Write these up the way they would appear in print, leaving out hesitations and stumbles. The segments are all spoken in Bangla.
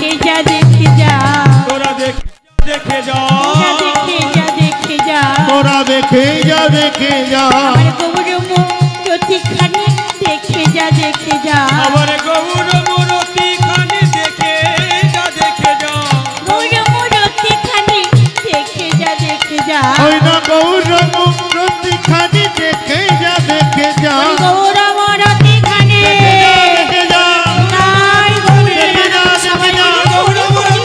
দেখে যা দেখে যা তোরা দেখে যা দেখে যা দেখে যা তোরা দেখে যা দেখে যা আমার গৌর মূরতি খানি দেখে যা দেখে যা আমার গৌর মূরতি খানি দেখে যা দেখে যা গৌর মূরতি খানি দেখে যা দেখে যা ওই না গৌর মূরতি খানি দেখে যা দেখে যা গৌর মূরতি খানি দেখে যা নাই গৌর দেখে যা দেখে যা গৌর মূরতি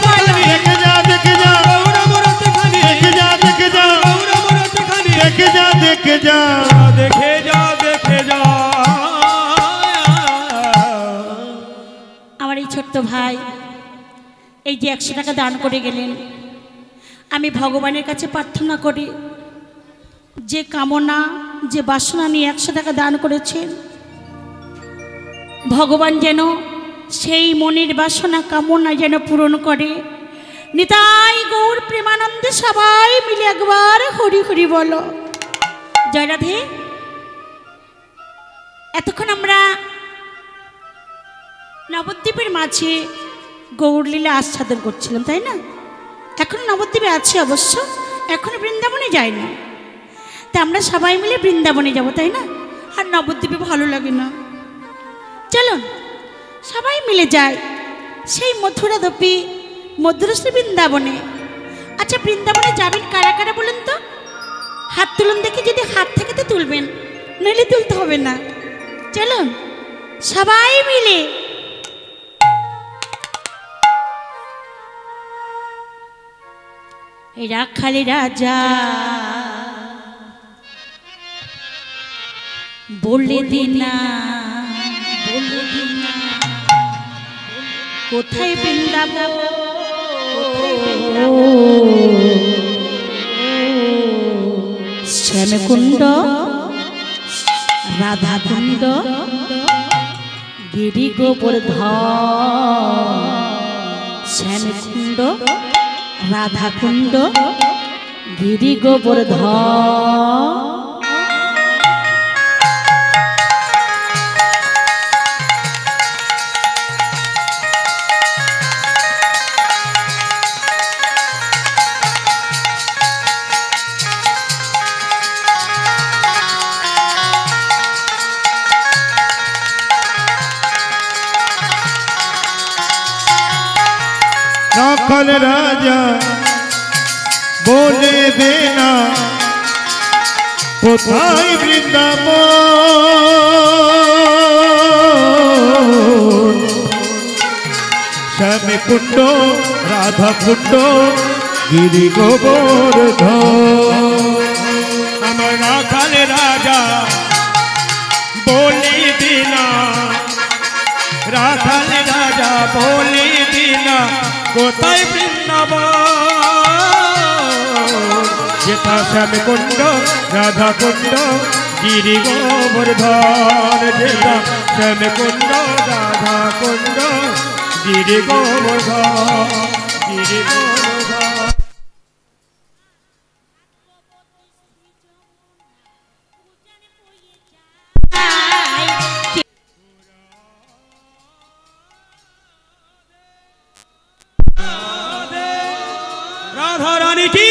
দেখে যা দেখে যা গৌর মূরতি খানি দেখে যা দেখে যা গৌর মূরতি খানি দেখে যা দেখে যা দেখে যা দেখে যা। আমার এই ছোট্ট ভাই এই যে 100 টাকা দান করে গেলেন, আমি ভগবানের কাছে প্রার্থনা করি যে কামনা যে বাসনা নিয়ে 100 টাকা দান করেছেন, ভগবান যেন সেই মনের বাসনা কামনা যেন পূরণ করে। নিতাই গৌর প্রেমানন্দে সবাই মিলে একবার হরি হরি বলো। জয় রাধে। এতক্ষণ আমরা নবদ্বীপের মাঝে গৌরলীলা আস্বাদন করছিলাম, তাই না? এখন নবদ্বীপে আছে অবশ্য, এখন বৃন্দাবনে যাই না। তা আমরা সবাই মিলে বৃন্দাবনে যাব, তাই না? আর নবদ্বীপে ভালো লাগে না, চলো সবাই মিলে যাই সেই মথুরা দপি মধুরশ্রী বৃন্দাবনে। আচ্ছা, বৃন্দাবনে যাবেন কারা কারা বলুন তো? হাত তুলুন দেখি, যদি হাত থেকে তো তুলবেন, নইলে তুলতে হবে না। চলো সবাই মিলে। রাখালে রাজা বলে দিনা কোথায় বৃন্দাবন, শ্যামকুণ্ড রাধাকুণ্ড গিরি গোবর্ধন, শ্যামকুণ্ড রাধাকুণ্ড গিরি গোবর্ধন। রাখাল রাজা বলে দেনা কোথায় বৃন্দাবন, শ্যামকুণ্ড রাধাকুণ্ড গিরি গোবর্ধন। আমার রাখাল রাজা বলে দিনা, রাখাল রাজা বলে দিনা কোথায় বৃন্দাবন, যেটা শ্যামকুণ্ড রাধাকুণ্ড গিরি গোবর্ধন, যেটা শ্যামকুণ্ড রাধাকুণ্ড গিরি গোবর্ধন, গিরি গোবর্ধন। রাধা রানী কি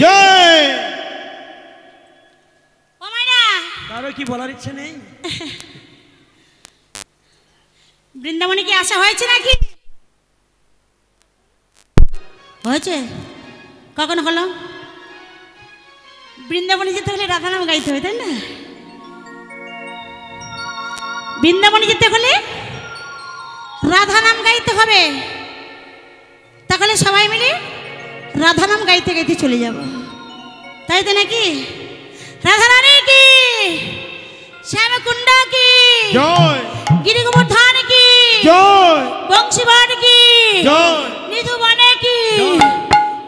জয়। ও মাইনা, কারো কি বলার ইচ্ছে নেই? বৃন্দাবনে কি আসা হয়েছে নাকি? হয়েছে? কখন হলো? বৃন্দাবনে যেতে হলে রাধা নাম গাইতে হবে, তাই না? বৃন্দাবনে যেতে হলে রাধা নাম গাইতে হবে, তাহলে সবাই মিলে রাধা নাম গাইতে গাইতে চলে যাব, তাই তো নাকি? রাধা রানী কি, শ্যামকুণ্ড কি, জয় গিরি গোবর্ধন কি, জয় বংশীবন কি, জয় নিধুবনে কি।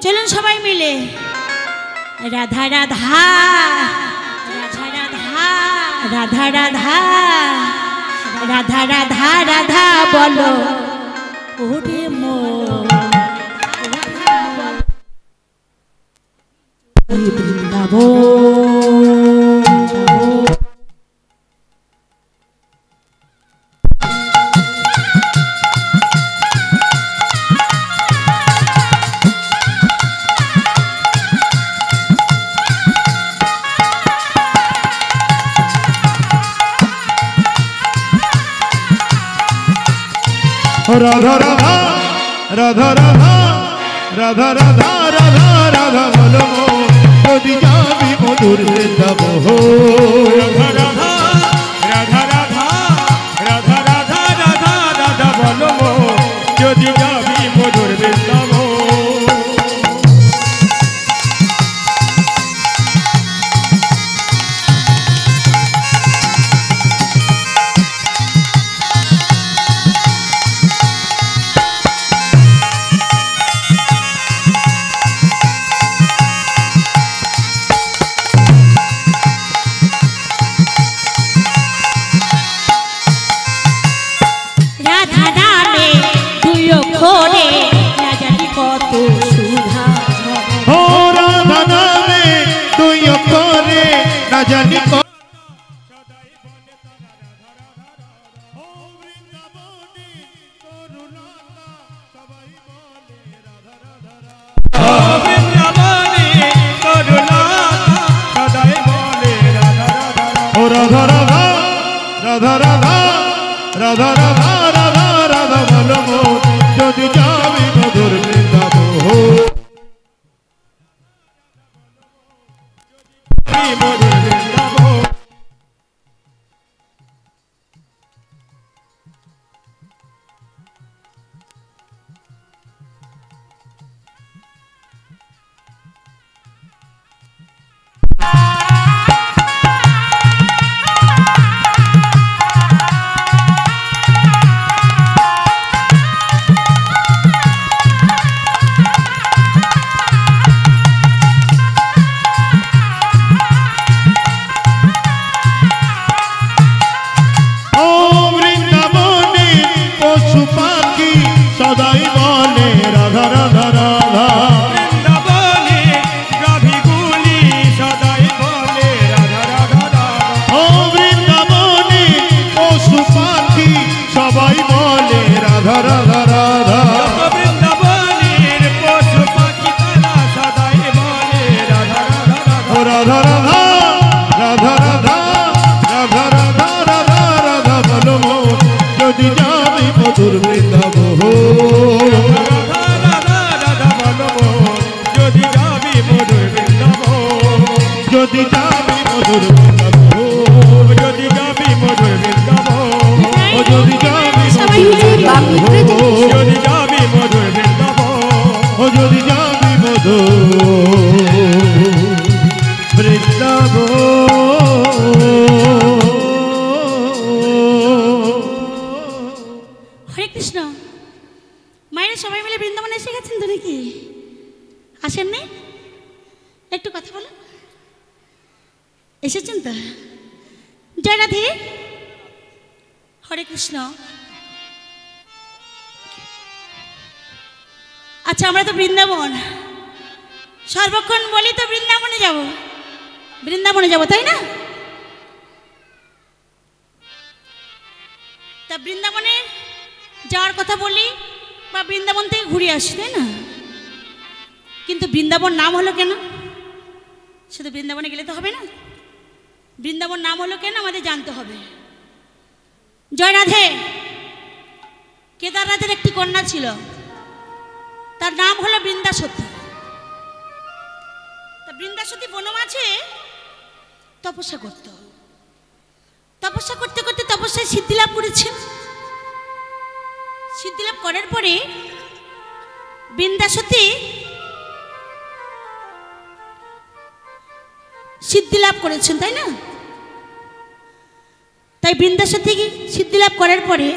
চলুন সবাই মিলে রাধা রাধা রাধা রাধা রাধা রাধা রাধা রাধা রাধা বলো ওরে মন বৃন্দাবন। রাধা রাধা রাধা রাধা রাধা রাধা রাধা রাধা বলো মন যদি যাবি মধুর বৃন্দাবন রাধা রাধা রাধা রাধা রাধা রাধা রাধা রাধা বলো যদি যাবি মধুর বৃন্দাবন। রাধা নামে দুই অক্ষরে না জানি কত সুধা ঝরে। ও রাধা নামে তুই করে না জানি বৃন্দাবনে করুণা সদাই বলে রাধা রাধা। ও রাধা রাধা রাধা রাধা রাধা রাধা রাধা রাধা বলো মন যদি যাবি মধুর বৃন্দাবন মধুর বৃন্দাবন। ও বৃন্দাবনে পশু পাখি সদাই বলে রাধা রাধা রাধা বৃন্দাবনে গাভীগুলি সদাই বলে রাধা রাধা রাধা। ও বৃন্দাবনে পশু পাখি সবাই বলে রাধা রাধা রাধা বৃন্দাবনের পশু পাখি তারা সদাই বলে রাধা রাধা রাধা। ও রাধা রাধা রাধা রাধা রাধা রাধা রাধা রাধা বলো মন যদি যাবি মধুর বৃন্দাবন রাধা রাধা রাধা বলো যদি যাবি মধুর বৃন্দাবন। যদি যাবি মধুর বৃন্দাবন যদি যাবি মধুর বৃন্দাবন। ও যদি যাবি সবাই মিলে বাংলা মধুর যদি যাবি মধুর বৃন্দাবন। ও যদি যাবি মধুর বৃন্দাবন হরে কৃষ্ণ। মায়েরা সবাই মিলে বৃন্দাবনে এসে গেছেন তো নাকি? আসেননি? একটু কথা বলো। এসেছেন তো? জয় রাধে। হরে কৃষ্ণ। আচ্ছা, আমরা তো বৃন্দাবন সর্বক্ষণ বলি তো বৃন্দাবনে যাব, বৃন্দাবনে যাব, তাই না? তা বৃন্দাবনে যাওয়ার কথা বলি বা বৃন্দাবন থেকে ঘুরে আসি, তাই না? কিন্তু বৃন্দাবন নাম হলো কেন? শুধু বৃন্দাবনে গেলে তো হবে না। বৃন্দাবন নাম হলো কেন আমাদের জানতে হবে। জয় রাধে। কেদারনাথের একটি কন্যা ছিল, তার নাম হলো বৃন্দাসতী। তা বৃন্দাসতী বনমাঝে তপস্যা করত। তপস্যা করতে করতে তপস্যায় সিদ্ধিলাভ করেছেন। সিদ্ধিলাভ করার পরে বৃন্দাসতী সিদ্ধিলাভ করেছেন, তাই না? তাই বৃন্দাসতী সিদ্ধিলাভ করার পরে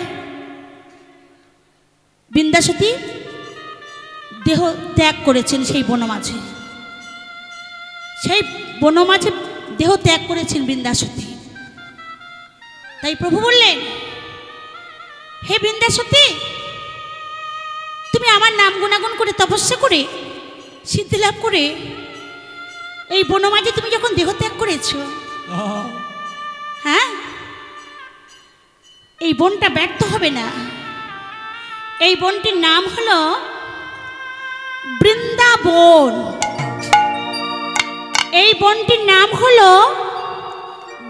বৃন্দাসতী দেহ ত্যাগ করেছেন সেই বনমাঝে। সেই বনমাঝে দেহ ত্যাগ করেছেন বৃন্দাসতী। তাই প্রভু বললেন, হে বৃন্দাসতী, তুমি আমার নাম গুণাগুণ করে তপস্যা করে সিদ্ধিলাভ করে এই বনমাঝে তুমি যখন দেহ ত্যাগ করেছ, হ্যাঁ, এই বনটা ব্যর্থ হবে না। এই বনটির নাম হলো বৃন্দাবন। এই বনটির নাম হলো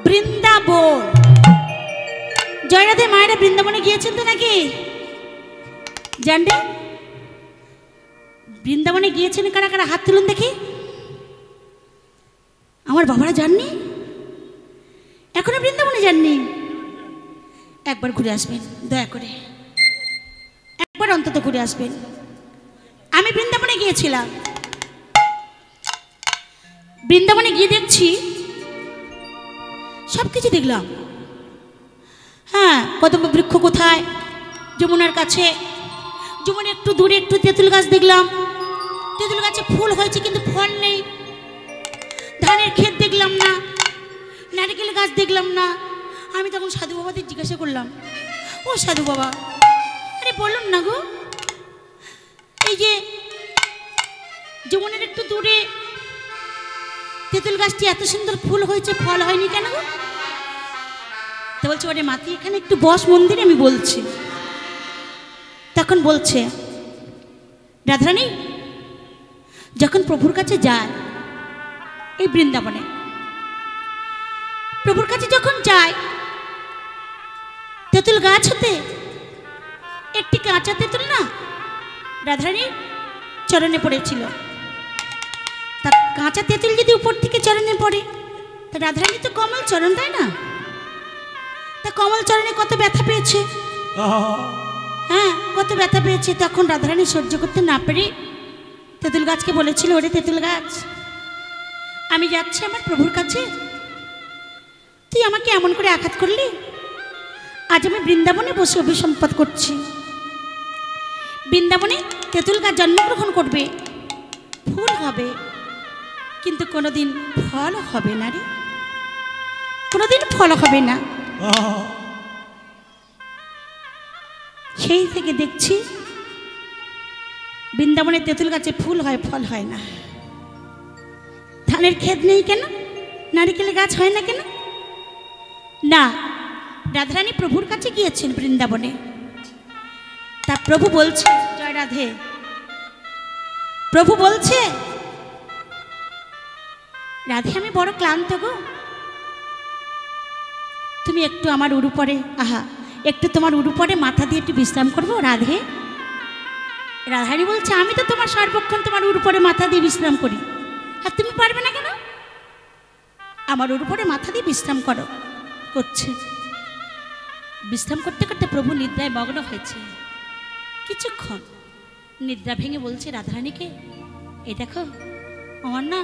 বৃন্দাবন। জয়রাধে। মায়েরা বৃন্দাবনে গিয়েছেন তো নাকি? জানবে বৃন্দাবনে গিয়েছেন কারা কারা? হাত তুলুন দেখি। আমার বাবারা যাননি, এখনো বৃন্দাবনে যাননি। একবার ঘুরে আসবেন, দয়া করে একবার অন্তত ঘুরে আসবেন। আমি বৃন্দাবনে গিয়েছিলাম, বৃন্দাবনে গিয়ে দেখছি সব কিছু দেখলাম। হ্যাঁ, কদম্ব বৃক্ষ কোথায়? যমুনার কাছে। যমুনা একটু দূরে একটু তেঁতুল গাছ দেখলাম, তেঁতুল গাছে ফুল হয়েছে কিন্তু ফল নেই। ধানের ক্ষেত দেখলাম না, নারকেল গাছ দেখলাম না। আমি তখন সাধু বাবাদের জিজ্ঞাসা করলাম, ও সাধু বাবা, আরে বলুন না গো, এই যে যমুনার একটু দূরে তেঁতুল গাছটি এত সুন্দর ফুল হয়েছে, ফল হয়নি কেন গো? তো বলছে, ওরে মাতি এখানে একটু বস মন্দিরে, আমি বলছি। তখন বলছে, রাধারানী যখন প্রভুর কাছে যায়, এই বৃন্দাবনে প্রভুর কাছে যখন যায়, তেঁতুল গাছ হতে একটি কাঁচা তেঁতুল না রাধারানীর চরণে পড়েছিল। তা কাঁচা তেঁতুল যদি উপর থেকে চরণে পড়ে, তা রাধারানী তো কমল চরণ, তাই না? তা কমল চরণে কত ব্যথা পেয়েছে, হ্যাঁ কত ব্যথা পেয়েছে। তখন রাধারানী সহ্য করতে না পেরে তেঁতুল গাছকে বলেছিল, ওরে তেঁতুল গাছ, আমি যাচ্ছি আমার প্রভুর কাছে, তুই আমাকে এমন করে আঘাত করলি, আজ আমি বৃন্দাবনে বসে অভিসম্পাদ করছি। বৃন্দাবনে তেঁতুল গাছ জন্মগ্রহণ করবে, ফুল হবে, কিন্তু কোনোদিন ফল হবে না রে, কোনোদিন ফল হবে না। সেই থেকে দেখছি বৃন্দাবনে তেঁতুল গাছে ফুল হয়, ফল হয় না। ধানের ক্ষেত নেই কেন? নারিকেলের গাছ হয় না কেন? না, রাধারানী প্রভুর কাছে গিয়েছেন বৃন্দাবনে। তা প্রভু বলছে, জয় রাধে, প্রভু বলছে, রাধে আমি বড় ক্লান্ত গো, তুমি একটু আমার উরু পরে, আহা একটু তোমার উরু পরে মাথা দিয়ে একটু বিশ্রাম করবো রাধে। রাধারানী বলছে, আমি তো তোমার সর্বক্ষণ তোমার উরু পরে মাথা দিয়ে বিশ্রাম করি, আর তুমি পারবে না কেন? আমার উরু পরে মাথা দিয়ে বিশ্রাম করো। করছে, বিশ্রাম করতে করতে প্রভু নিদ্রায় মগ্ন হয়েছে। কিছুক্ষণ নিদ্রা ভেঙে বলছে রাধারানীকে, এই দেখো আমার না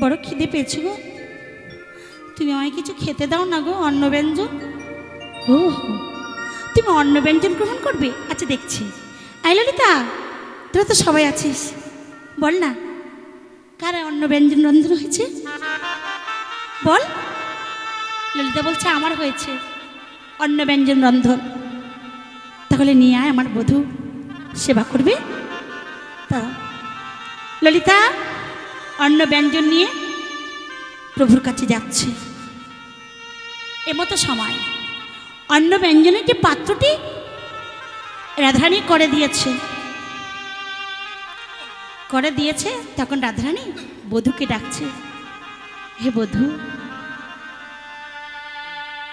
বড় খিদে পেয়েছে গো, তুমি আমায় কিছু খেতে দাও না গো, অন্ন ব্যঞ্জন। ও তুমি অন্ন ব্যঞ্জন গ্রহণ করবে? আচ্ছা দেখছি। আই ললিতা, তোরা তো সবাই আছিস, বল না কার অন্ন ব্যঞ্জন রন্ধন হয়েছে, বল। ললিতা বলছে, আমার হয়েছে অন্ন ব্যঞ্জন রন্ধন। তাহলে নিয়ে আয়, আমার বধূ সেবা করবে। তা ললিতা অন্ন ব্যঞ্জন নিয়ে প্রভুর কাছে যাচ্ছে। এমতো সময় অন্ন ব্যঞ্জনের যে পাত্রটি রাধারানী করে দিয়েছে, তখন রাধারানী বধূকে ডাকছে, হে বধূ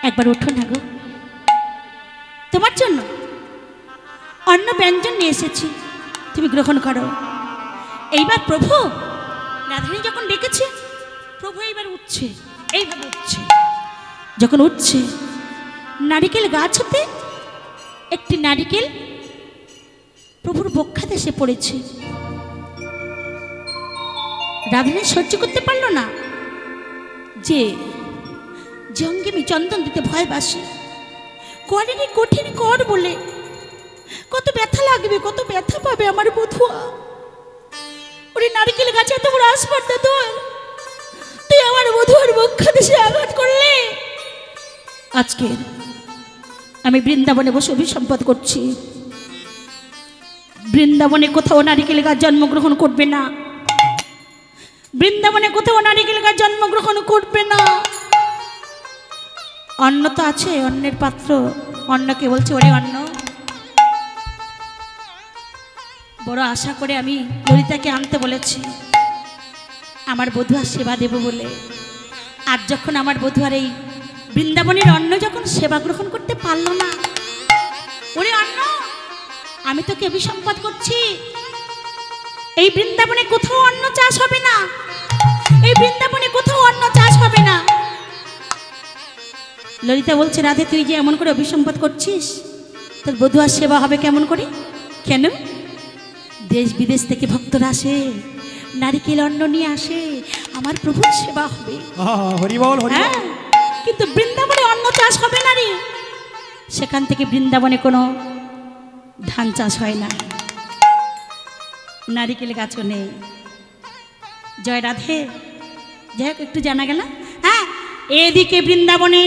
একবার ওঠো না গো, তোমার জন্য অন্ন ব্যঞ্জন নিয়ে এসেছি, তুমি গ্রহণ করো। এইবার প্রভু, রাধারানী যখন ডেকেছে, প্রভু এইবার উঠছে, এইভাবে উঠছে। যখন উঠছে, নারিকেল গাছ হতে একটি নারিকেল প্রভুর বক্ষাতে এসে পড়েছে। রাধারানী সহ্য করতে পারল না যে অঙ্গে আমি চন্দন দিতে ভয়বাসি, করেনি কঠিন কর বলে কত ব্যথা লাগবে, কত ব্যথা পাবে আমার বধুয়া। ওরে নারিকেল গাছে এত বড় আসপারটা তোর, তুই আমার বধুয়ার বক্ষাতে সে আঘাত করলে। আজকে আমি বৃন্দাবনে বসে অভিসম্পাদ করছি, বৃন্দাবনে কোথাও নারিকেল গাছ জন্মগ্রহণ করবে না, বৃন্দাবনে কোথাও নারিকেল গাছ জন্মগ্রহণ করবে না। অন্ন তো আছে, অন্নের পাত্র, অন্নকে বলছে, ওরে অন্ন, বড় আশা করে আমি ললিতাকে আনতে বলেছি আমার বধুয়ার সেবা দেব বলে। আজ যখন আমার বধুয়ার এই বৃন্দাবনের অন্ন যখন সেবা গ্রহণ করতে পারল না, ওরে অন্ন আমি তোকে অভিসম্পাদ করছি, এই বৃন্দাবনে কোথাও অন্ন চাষ হবে না, এই বৃন্দাবনে কোথাও অন্ন চাষ হবে না। ললিতা বলছে, রাধে তুই যে এমন করে অভিসম্পাদ করছিস, তোর বধূয়ার সেবা হবে কেমন করে? কেন? দেশ বিদেশ থেকে ভক্তরা আসে, নারিকেল অন্ন নিয়ে আসে, আমার প্রভুর সেবা হবে। হরিবল হরিবল। হ্যাঁ, কিন্তু বৃন্দাবনে অন্ন চাষ হবে না রে। সেখান থেকে বৃন্দাবনে কোনো ধান চাষ হয় না, নারিকেল গাছও নেই। জয় রাধে। যাই হোক, একটু জানা গেল। হ্যাঁ, এদিকে বৃন্দাবনে,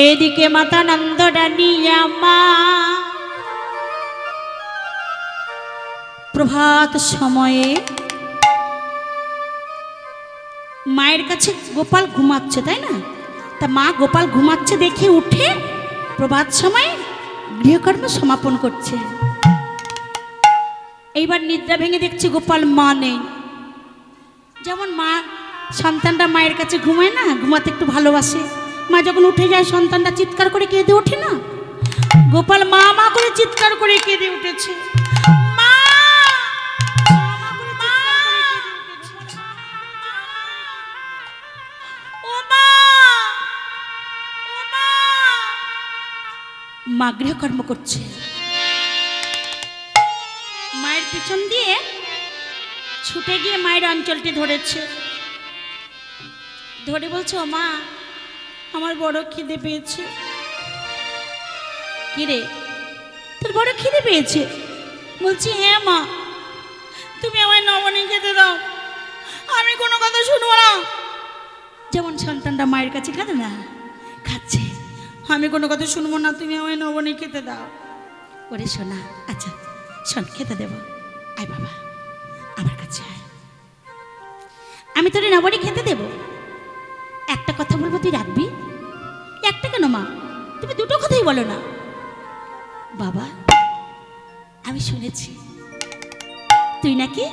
এদিকে মাতা নন্দরানী মা প্রভাত সময়ে মায়ের কাছে গোপাল ঘুমাচ্ছে, তাই না? তা মা গোপাল ঘুমাচ্ছে দেখে উঠে প্রভাত সময়ে গৃহকর্ম সমাপন করছে। এইবার নিদ্রা ভেঙে দেখছে গোপাল মা নেই। যেমন মা সন্তানরা মায়ের কাছে ঘুমায় না, ঘুমাতে একটু ভালোবাসে, মা যখন উঠে যায় সন্তানটা চিৎকার করে কেঁদে ওঠে না, গোপাল মা মা করে চিৎকার করে কেঁদে উঠেছে। মা, মা গৃহকর্ম করছে। মায়ের পিছন দিয়ে ছুটে গিয়ে মায়ের অঞ্চলটি ধরেছে, ধরে বলছে, ও মা, আমার বড় খিদে পেয়েছে। কিরে, তোর বড় খিদে পেয়েছে? বলছি, হ্যাঁ মা, তুমি আমায় নবনী খেতে দাও, আমি কোনো কথা শুনবো না। যেমন সন্তানরা মায়ের কাছে খাবে না, খাচ্ছে, আমি কোনো কথা শুনবো না, তুমি আমায় নবনী খেতে দাও। ওরে শোনা, আচ্ছা শোন, খেতে দেব, আয় বাবা আমার কাছে আয়, আমি তোরে নবনী খেতে দেব। একটা কথা বলবো, তুই রাখবি? একটা কেন মা, তুমি দুটো কথাই বলো না। বাবা, আমি শুনেছি তুই নাকি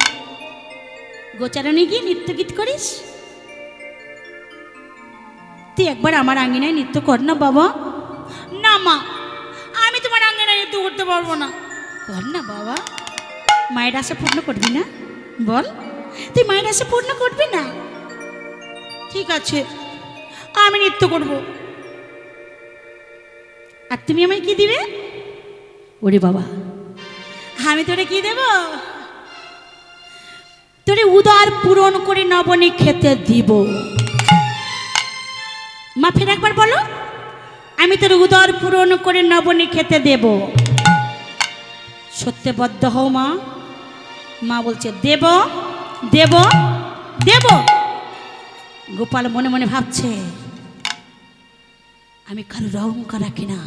গোচারণে গিয়ে নৃত্য গীত করিস, তুই একবার আমার আঙ্গিনায় নৃত্য কর না বাবা। না মা, আমি তোমার আঙ্গিনায় নৃত্য করতে পারবো না। কর না বাবা, মায়ের আশা পূর্ণ করবি না? বল, তুই মায়ের আশা পূর্ণ করবি না? ঠিক আছে, আমি নৃত্য করব। আর তুমি আমায় কি দিবে? ওরে বাবা, আমি তোরে কি দেব? তোরে উদর পূরণ করে নবনী খেতে দিব। মা ফের একবার বলো, আমি তোর উদর পূরণ করে নবনী খেতে দেব। সত্যবদ্ধ হও মা। মা বলছে, দেব দেব দেব। গোপাল মনে মনে ভাবছে, আমি কারোর অহংকার রাখি না,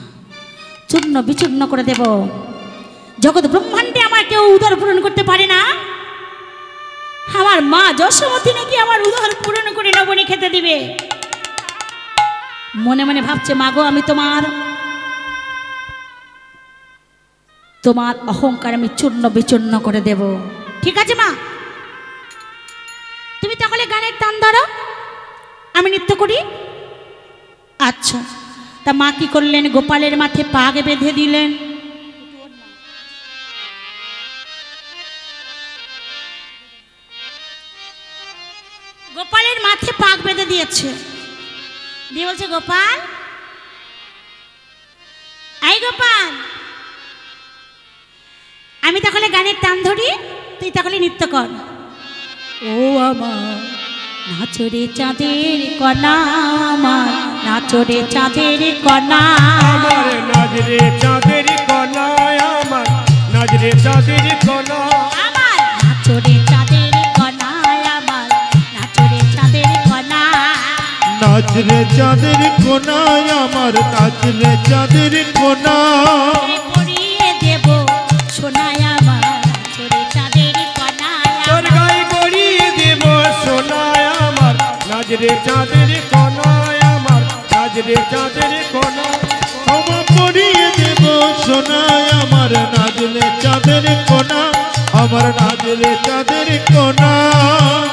চূর্ণ বিচূর্ণ করে দেব। জগৎ ব্রহ্মাণ্ডে আমার কেউ উদর পূরণ করতে পারে না, আমার মা যশোমতী নাকি আমার উদর পূরণ করে নবনী খেতে দিবে। মনে মনে ভাবছে, মা গো, আমি তোমার অহংকার আমি চূর্ণ বিচূর্ণ করে দেব। ঠিক আছে মা, তুমি তাহলে গানের টান ধরো, আমি নৃত্য করি। আচ্ছা। তা মা কি করলেন? গোপালের মাথায় পাগ বেঁধে দিলেন। গোপালের মাথায় পাগ বেঁধে দিয়েছে, দিয়ে বলছে, গোপাল, এই গোপাল, আমি তাহলে গানের টান ধরি, তুই তাহলে নৃত্য কর। ও আমার নাচরে চাঁদের কণা, আমার নাচরে চাঁদের কণা, আমার নাচরে চাঁদের কণা, আমার নাচরে চাঁদের কণা, আমার নাচরে চাঁদের কণা, আমার নাচরে চাঁদের কণা, নাচরে চাঁদের কোনা, আমার নাচরে চাঁদের কোনা, পরিয়ে দেব সোনায় আমার নাচরে চাঁদের কণা, তোর গায়ে গড়িয়ে দেব সোনায়, আমার নাচরে চাঁদের কণা, আমার নাচরে চাঁদের কণা, ক্ষমা পড়িয়ে দেব সোনায়, আমার নাচলে চাঁদের কোনা, আমার নাচলে চাঁদের কোনা,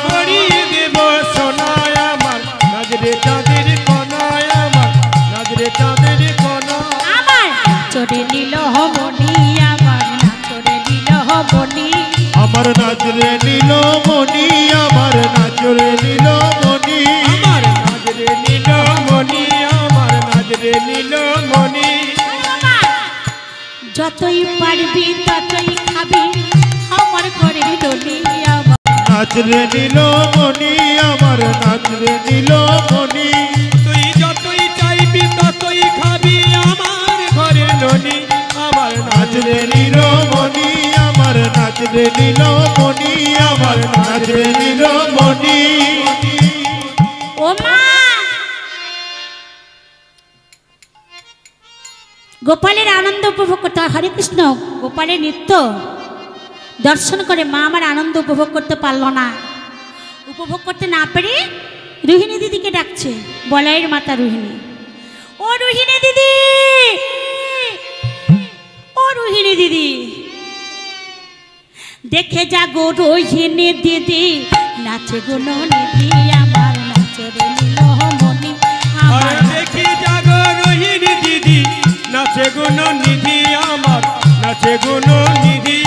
গড়িয়ে দেব সোনায়, আমার নাচরে চাঁদের কণা, আমার নাচরে চাঁদের কণা, আমার নাচরে নীল মনি আমার নাচরে নীলমণি আমার নাচরে নীলমণি আমার নাজরে নীলমণি আমার নাজরে নীলমণি যতই পারবি ততই খাবি আমার ঘরের ডলি আমার নাচরে নীলমণি আমার নাচরে নীলমণি তুই যতই চাইবি ততই খাবি আমার ঘরের ননি আমার নাচরে নীলমণি আমার নাচরে নীলমণি আমার নাচরে নীলমণি ও মা গোপালের আনন্দ উপভোগ করতে হয়। হরে কৃষ্ণ। গোপালের নৃত্য দর্শন করে মা আমার আনন্দ উপভোগ করতে পারলো না। উপভোগ করতে না পেরে রোহিণী দিদিকে ডাকছে, বলাইয়ের মাতা রোহিণী। ও রোহিণী দিদি, ও রোহিণী দিদি, দেখে যা গো রোহিণী দিদি, নাচে গো নিধি আমার নাচরে নীলমণি আমার। দেখি জাগো রোহিণী দিদি, নাচে গুণ নিধি আমার নাচে গুণ নিধি।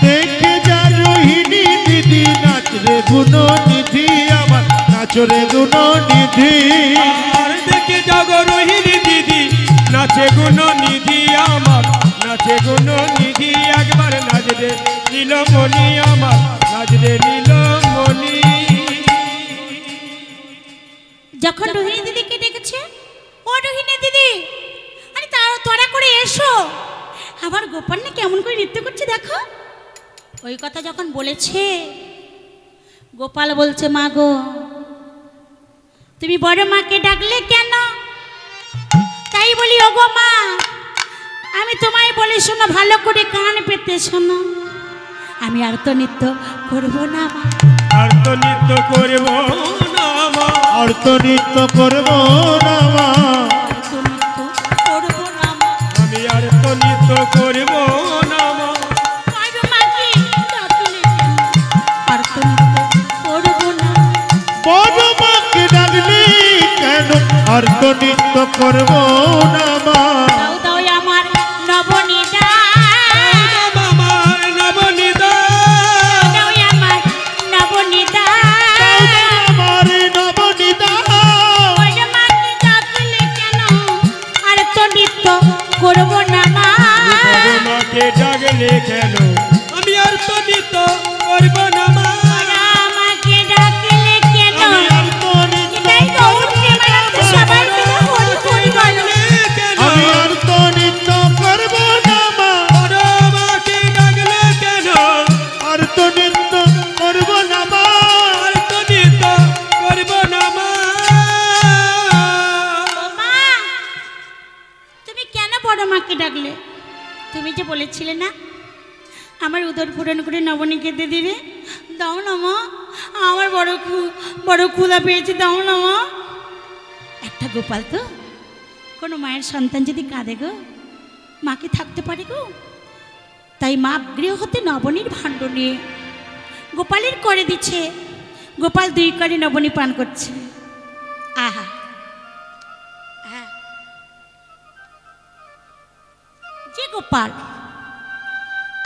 দেখে যা রোহিণী দিদি নাচরে গুণ নিধি আমার নাচরে গুণ নিধি। আর দেখে জাগো রোহিণী দিদি, নাচে গুণ নিধি আমার নাচে গুণ নিধি। একবার নাচরে নীলমণি আমার নাচরে নীলমণি। যখন রোহিণী দিদিকে ডেকেছে, ও রোহিণী দিদি, আরে তোরা করে এসো, আমার গোপাল না কেমন করে নৃত্য করছে দেখো। ওই কথা যখন বলেছে, গোপাল বলছে, মা গো তুমি বড় মাকে ডাকলে কেন? তাই বলি, ওগো মা আমি তোমায় বলি শোনো, ভালো করে কান পেতে শোনো, আমি আর তো নৃত্য করবো না মা। আর তো নৃত্য করব না মা, আর তো নৃত্য করবো না মা, আর তো নৃত্য করবো না মা। আমি আর তো নৃত্য করব না মা। বড় মাকে ডাকলে কেন? আর তো নৃত্য করবো না। বড় মাকে ডাকলি কেন? আর তো নৃত্য করবো না মা। দাও দাও আমার নবনীতা, আমার নবনীতা, দাও আমার নবনীতা, আমার নবনীতা। বড় মাকে ডাকলে কেন? আর তো নৃত্য করবো না মা। বড় মাকে ডাকলে কেন? আমি আর তো নৃত্য করব না মা। বড় মাকে ডাকলে কেন? আমি আর তো নৃত্য এটাই তো উঠে বেড়াতে সবাই মিলে হরি হরি বলো। আমি আর তো নৃত্য করবো না মা। বড় মাকে ডাকলে কেন? আর তো নৃত্য করবো না মা। আর তো নৃত্য করব না মা। ও মা, তুমি কেন বড় মাকে ডাকলে? তুমি যে বলেছিলে না আমার উদর পূরণ করে নবনী খেতে দিবে, দাও না মা, আমার বড় ক্ষুধা পেয়েছে, দাও না মা। একটা গোপাল তো, কোনো মায়ের সন্তান যদি কাঁদে গো, মাকে থাকতে পারে গো। তাই মা গৃহ হতে নবনীর ভাণ্ড নিয়ে গোপালের করে দিচ্ছে। গোপাল 2 করে নবনী পান করছে। আহা, আহা। যে গোপাল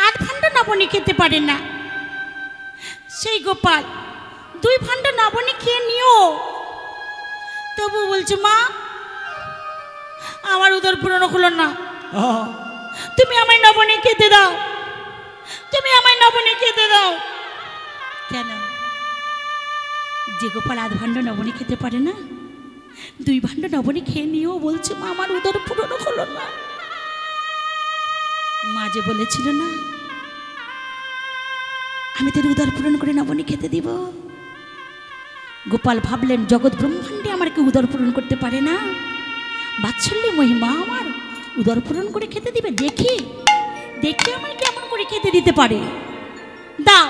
8 ভাণ্ড নবনী খেতে পারে না, সেই গোপাল 2 ভাণ্ড নবনী খেয়ে নিও, তবু বলছে মা আমার উদর পূরণ হলো না, তুমি আমায় নবনী খেতে দাও, তুমি আমায় নবনী খেতে দাও। কেন? যে গোপাল 8 ভাণ্ড নবনী খেতে পারে না, 2 ভাণ্ড নবনী খেয়ে নিয়েও বলছে মা আমার উদর পূরণ হলো না। মা যে বলেছিল না আমি তোর উদর পূরণ করে নবনী খেতে দিব। গোপাল ভাবলেন জগৎ ব্রহ্মাণ্ডে আমার কেউ উদর পূরণ করতে পারে না, বাৎসল্য মহিমা আমার উদর পূরণ করে খেতে দিবে, দেখি দেখি আমায় কেমন করে খেতে দিতে পারে। দাও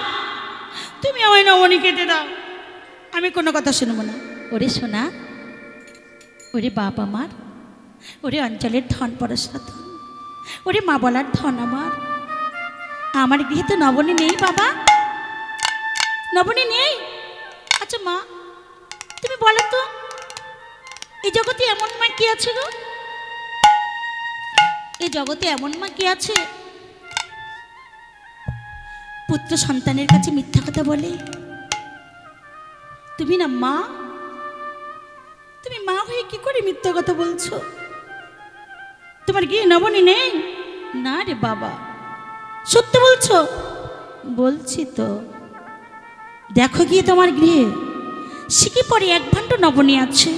তুমি আমায় নবনী খেতে দাও, আমি কোনো কথা শুনবো না। ওরে সোনা, ওরে বাপ আমার, ওরে অঞ্চলের ধন পরশরা ধন, ওরে মা বলার ধন আমার গৃহে তো নবনী নেই বাবা, নবনী নেই। আচ্ছা মা তুমি বলো তো এই জগতে এমন মা কি আছে গো? এই জগতে এমন মা কি আছে পুত্র সন্তানের কাছে মিথ্যা কথা বলে? তুমি না মা, তুমি মা হয়ে কি করে মিথ্যা কথা বলছো? তোমার গিয়ে নবনী নেই? না রে বাবা, সত্য বলছো? বলছি তো। দেখো গিয়ে তোমার গৃহে সিকি পরে এক ভাণ্ড নবনী আছে।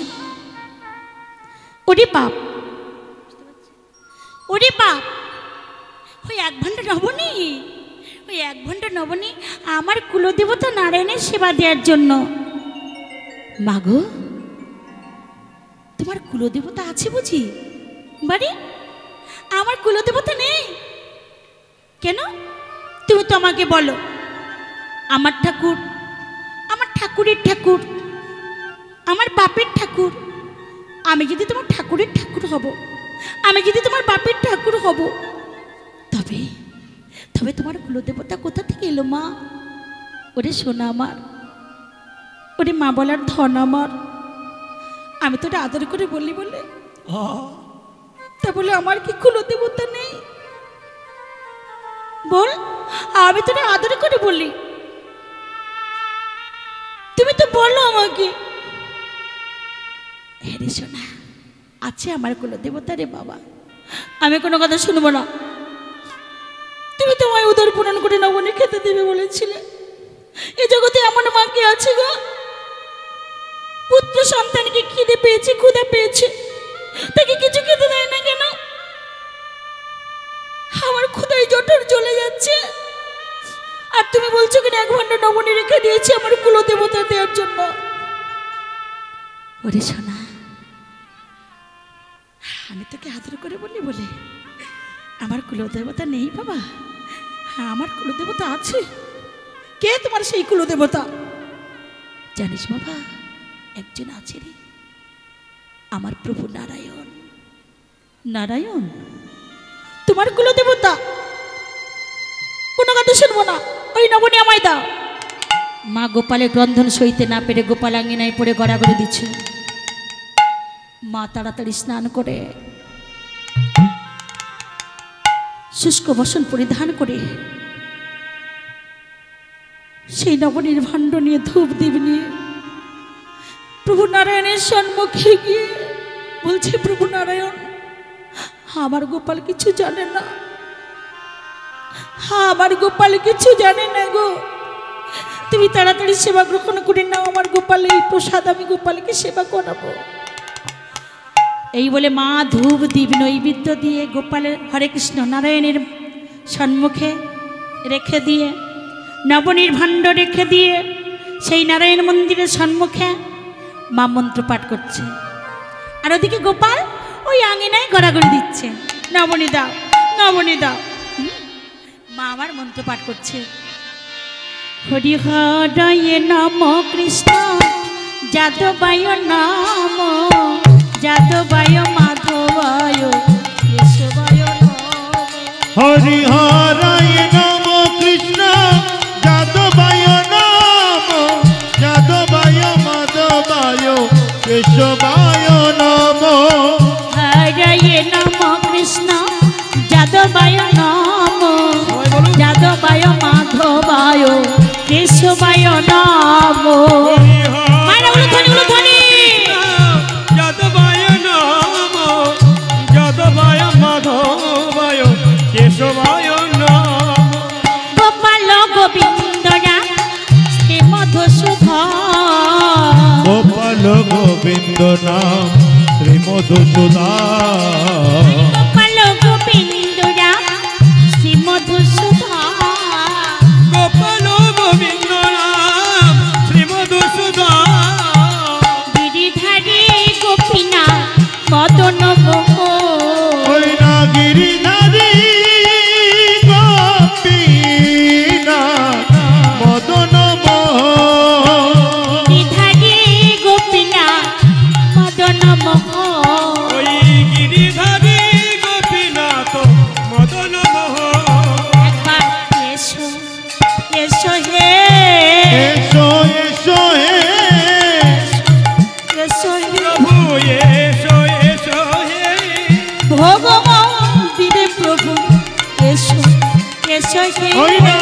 ওরে বাপ, ওরে বাপ, ওই এক ভাণ্ড নবনী, ওই এক ভাণ্ড নবনী আমার কুলদেবতা নারায়ণের সেবা দেওয়ার জন্য। মাগো, তোমার কুলদেবতা আছে বুঝি? বাড়ি আমার কুলদেবতা নেই কেন? তুমি তো আমাকে বলো আমার ঠাকুর, আমার ঠাকুরের ঠাকুর, আমার বাপের ঠাকুর। আমি যদি তোমার ঠাকুরের ঠাকুর হব, আমি যদি তোমার বাপের ঠাকুর হব, তবে তবে তোমার কুলদেবতা কোথা থেকে এলো মা? ওরে সোনা আমার, ওরে মা বলার ধন আমার। আমি তোরা আদর করে বলি বলে তা বলে আমার কি কুলদেবতা নেই? বল, আমি তোরা আদর করে বলি, তুমি তো বলো আমাকে। হ্যাঁ রে সোনা, আছে আমার কুলদেবতা রে বাবা, আমি কোনো কথা শুনবো না। তুমি তোমায় উদর পূরণ করে নবনী খেতে দেবে বলেছিলে। এই জগতে এমন মা কি আছে গো? পুত্র সন্তানকে খিদে পেয়েছে, ক্ষুধা পেয়েছে, তাকে কিছু খেতে দেয় না কেন? আমার ক্ষুধায় জঠর চলে যাচ্ছে, আর তুমি বলছো কিনা এক ভাণ্ড নবনী রেখে দিয়েছি আমার কুলদেবতা দেওয়ার জন্য। ওরে সোনা, আমি তোকে আদর করে বলি বলে আমার কুলদেবতা নেই বাবা? হ্যাঁ, আমার কুলদেবতা আছে। কে তোমার সেই কুলদেবতা? জানিস বাবা, একজন আছে রে, আমার প্রভু নারায়ণ। নারায়ণ তোমার কুলদেবতা? কোনো কথা শুনবো না, ওই নবনী আমায় দাও। মা গোপালের ক্রন্দন সইতে না পেরে গোপাল আঙ্গিনায় পড়ে গড়াগড়ি দিচ্ছে। মা তাড়াতাড়ি স্নান করে শুষ্ক বসন পরিধান করে সেই নবনীর ভাণ্ড নিয়ে ধূপ দ্বীপ নিয়ে প্রভু নারায়ণের সম্মুখে গিয়ে বলছে, প্রভু নারায়ণ, আমার গোপাল কিছু জানে না, আমার গোপাল কিছু জানে না গো, তুমি তাড়াতাড়ি সেবা গ্রহণ করে নাও, আমার গোপালের এই প্রসাদ আমি গোপালকে সেবা করাবো। এই বলে মা ধূপ দ্বীপ নৈবেদ্য দিয়ে গোপালের হরে কৃষ্ণ নারায়ণের সম্মুখে রেখে দিয়ে, নবনীর ভাণ্ড রেখে দিয়ে সেই নারায়ণ মন্দিরের সম্মুখে মা মন্ত্র পাঠ করছে, আর ওদিকে গোপাল ওই আঙিনায় গড়াগড়ি দিচ্ছে, নবনী দাও, নবনী দাও। মা আমার মন্ত্র পাঠ করছে, হরি হরয়ে নম কৃষ্ণ যাদবায় নাম, যাদবায় মাধবায় কেশবায় নম। হরি হরায় নম কৃষ্ণ যাদবায় নাম, যাদবায় মাধবায় কেশবায় নম। হরয়ে নম কৃষ্ণ যাদবায় নাম, যাদবায় মাধবায় কেশবায় নম। মায়েরা উলুধ্বনি, উলুধ্বনি। যাদবায় নাম, যাদবায় মাধবায় কেশবায় নাম। গোপাল গোবিন্দরা শ্রী মধুসূদন, গোপাল গোবিন্দ নাম শ্রী মধুসূদন। গোপাল গোবিন্দরা শ্রী মধুসূদন, গোপাল গোবিন্দ নাম শ্রী মধুসূদন। গিরিধারী গোপীনাথ মদন মোহন, ওই না গিরিধারী গোপীনাথ মদন মোহন। গিরিধারী গোপীনাথ মদন মোহন। ওই গিরিধারী গোপীনাথ মদন মোহন। একবার এসো, এসো হে, এসো এসো হে, এসো হে প্রভু এসো এসো হে। ভগবান দিবে প্রভু, এসো, এসো হে ওই না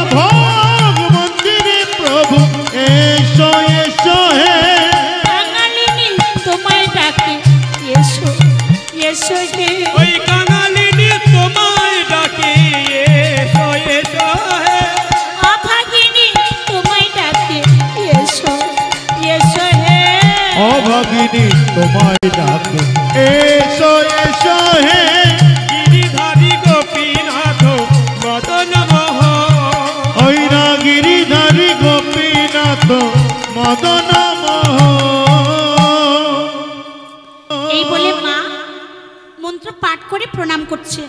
করছে।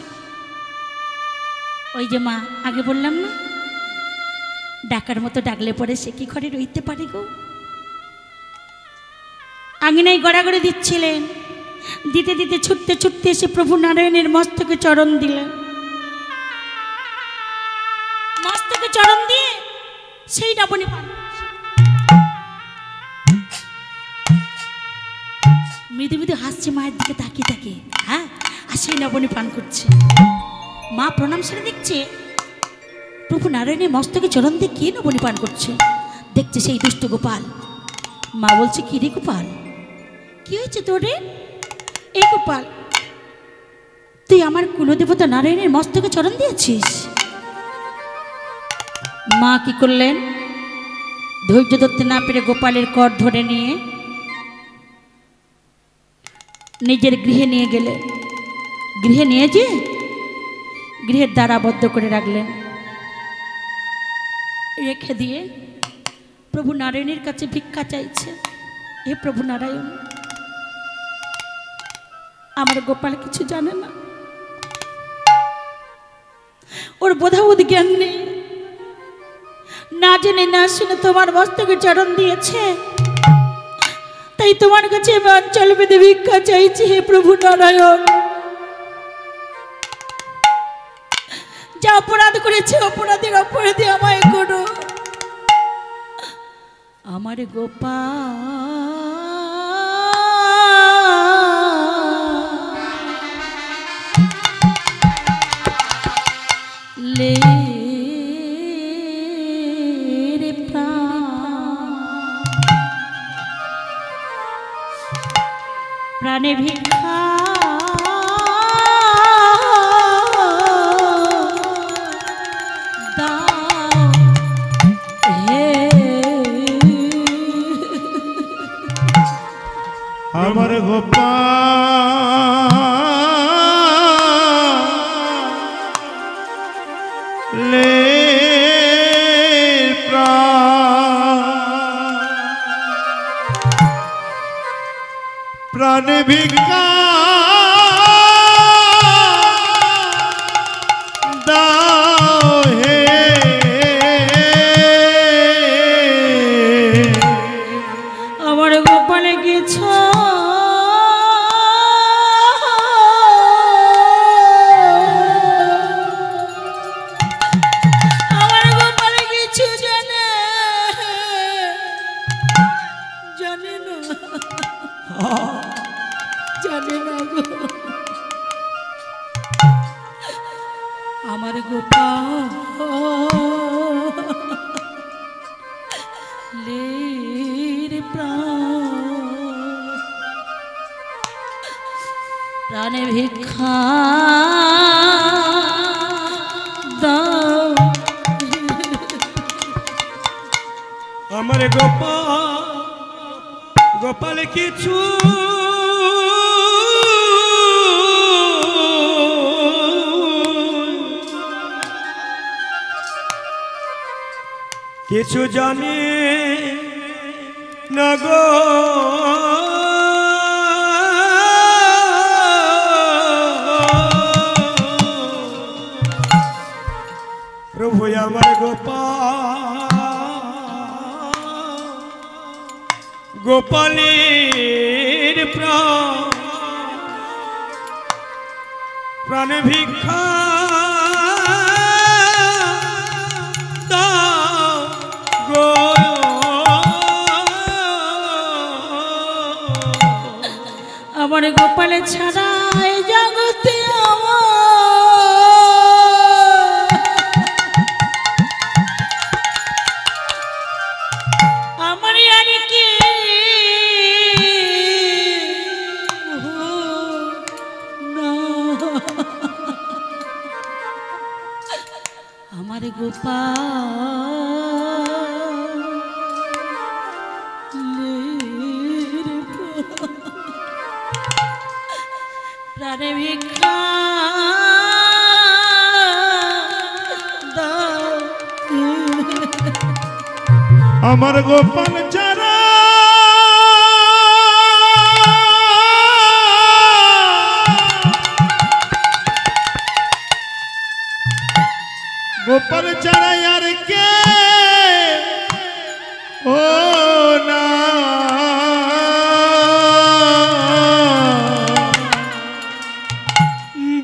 ওই যে মা, আগে বললাম না, ডাকার মতো ডাকলে পরে সে কি ঘরে রইতে পারে গো। আঙিনায় গড়াগড়ি দিচ্ছিলেন, দিতে দিতে ছুটতে ছুটতে এসে প্রভু নারায়ণের মস্তকে চরণ দিলেন। মস্তকে চরণ দিয়ে সেই নবনী পান মৃদু মৃদু হাসছে মায়ের দিকে তাকিয়ে তাকিয়ে। হ্যাঁ, আর সেই নবনী পান করছে। মা প্রণাম সেরে দেখছে প্রভু নারায়ণের মস্তকে চরণ দিয়ে কে নবনী পান করছে। দেখছে সেই দুষ্ট গোপাল। মা বলছে, কি রে গোপাল, কি হয়েছে তোরে? এই গোপাল, তুই আমার কুলদেবতা নারায়ণের মস্তকে চরণ দিয়েছিস? মা কি করলেন, ধৈর্য ধরতে না পেরে গোপালের কর ধরে নিয়ে নিজের গৃহে নিয়ে গেলেন। গৃহে নিয়ে যে গৃহের দ্বার আবদ্ধ করে রাখলেন। রেখে দিয়ে প্রভু নারায়ণের কাছে ভিক্ষা চাইছে। হে প্রভু নারায়ণ, আমার গোপাল কিছু জানে না, ওর বোধাবোধ জ্ঞান নেই, না জেনে না শুনে তোমার মস্তকে চরণ দিয়েছে, তাই তোমার কাছে অঞ্চল বেঁধে ভিক্ষা চাইছি। হে প্রভু নারায়ণ, যা অপরাধ করেছে অপরাধের অপরাধী আমায় করো। আমার গোপাল লে রে প্রাণে ভিক্ষা আমার গোপাল লে প্রাণ ভিক্ষা দাও হে, আমার গোপালে গেছ আমার গোপালের প্রাণে ভিক্ষা দাও। আমার গোপাল কিছু কিছু জানে না গো, প্রভু আমার গোপালের প্রাণ ভিক্ষা দাও গো। আমার গোপালে ছাড়া এই জগতে আমার আর কি আমার গোপালের প্রাণে ভিক্ষা দাও। আমার গোপাল ছাড়া গোপাল ছাড়া আর কে ও না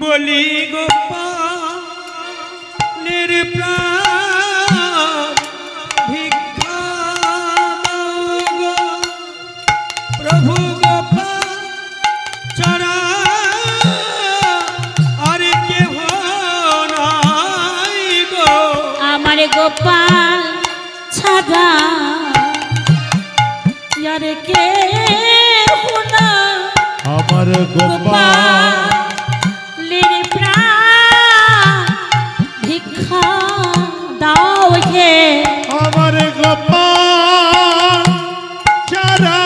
বলি গোপালের প্রাণ ভিক্ষা দাও গো প্রভু গোপাল ছাড়া আর কেহ নাই গো আমার গোপাল ছাড়া আর কে না আমার গোপাল গোপালের প্রাণ ভিক্ষা দাও হে আমার গোপাল ছাড়া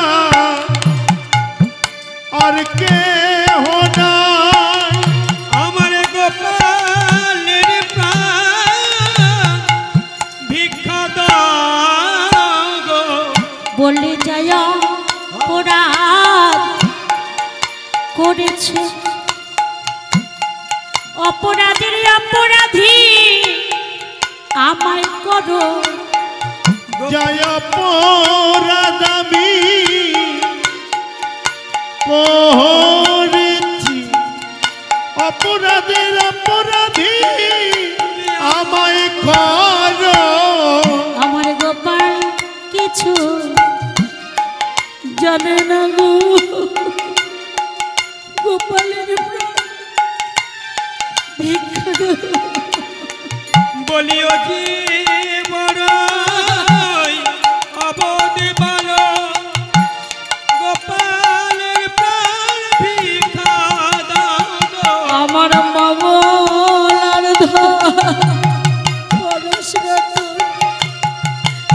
আর কে নাই আমার গোপালের প্রাণ ভিক্ষা দাও গো বলে যায় অপরাধ করেছে অপরাধের অপরাধী আমায় করো জয় পরাদামি করেছি অপরাধের অপরাধী আমায় করো আমার গোপাল কিছু জানে না গো গোপালের প্রাণ ভিক্ষা দাও। বলিও যে বড়ই অবোধ বালো গোপালের প্রাণ ভিক্ষা দাও গো আমার মামলার পরশরত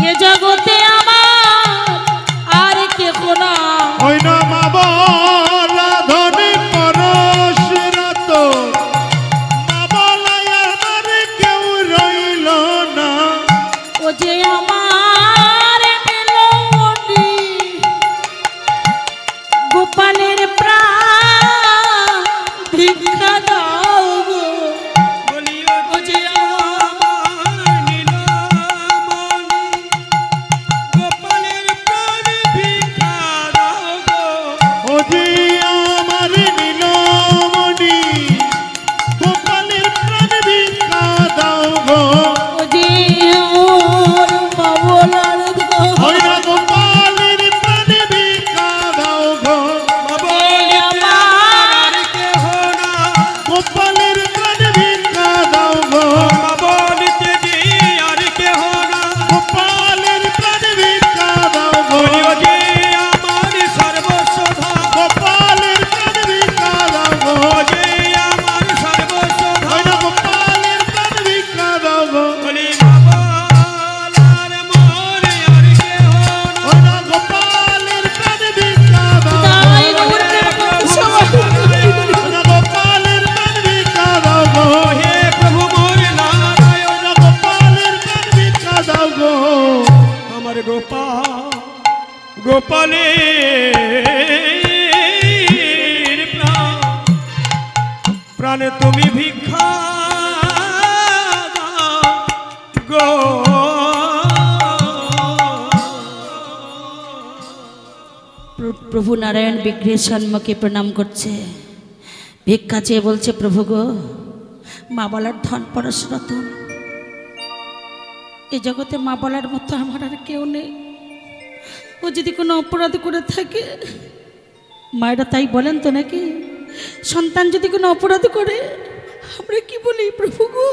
এ জগতে আমার আর কে কোনা ওই না মা বলা ধনী পরশরত মা বলাই আমার কেউ রইল না ও যে আমার মিলনী গোপালের প্রাণ ভিক্ষা দাও গো বলিও যে আমার নীলমণি গোপালের প্রাণ ভিক্ষা দাও গো ও যে আমার নীলমণি গোপালের প্রাণ ভিক্ষা দাও গো ও যে ওর বাবলার ওই না গোপালের প্রাণ ভিক্ষা দাও গো বলিতে আর কেহ না গোপালের প্রাণ ভিক্ষা দাও গো বলিতে যে আর কেহ না গোপালের প্রাণ ভিক্ষা দাও গো বলিও যে আমার সর্বস্বধা গোপালের প্রাণ ভিক্ষা দাও গো যে আমার সর্বস্বধা ওই না গোপালের প্রাণ ভিক্ষা দাও গো বলি বাবার মোরে আর কেহ না ওই না গোপালের প্রাণ ভিক্ষা দাও গো তাই করতে সবাই ওই না গোপালের প্রাণ ভিক্ষা দাও গো হে প্রভু মোর নারায়ণ ওই না গোপালের প্রাণ ভিক্ষা দাও গো আমার গোপালের প্রাণ তুমি ভিক্ষা দাও গো প্রভু নারায়ণ বিগ্রহের সম্মুখে প্রণাম করছে ভিক্ষা চেয়ে বলছে প্রভু গো মা বলার ধন পরশ রতন এই জগতে মা বলার মতো আমার আর কেউ নেই ও যদি কোনো অপরাধ করে থাকে মায়েরা তাই বলেন তো নাকি সন্তান যদি কোনো অপরাধ করে আমরা কি বলি প্রভু গো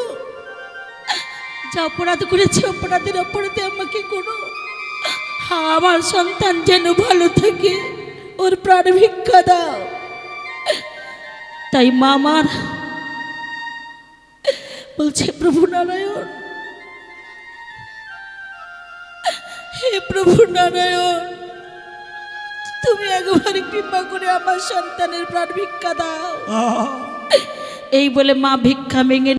যা অপরাধ করেছে অপরাধের অপরাধে আমাকে করো আমার সন্তান যেন ভালো থাকে ওর প্রাণ ভিক্ষা দাও তাই মামার বলছে প্রভু নারায়ণ হে প্রভু নারায়ণ তুমি একবার কৃপা করে আমার সন্তানের প্রাণ ভিক্ষা দাও এই বলে মা ভিক্ষা ভেঙে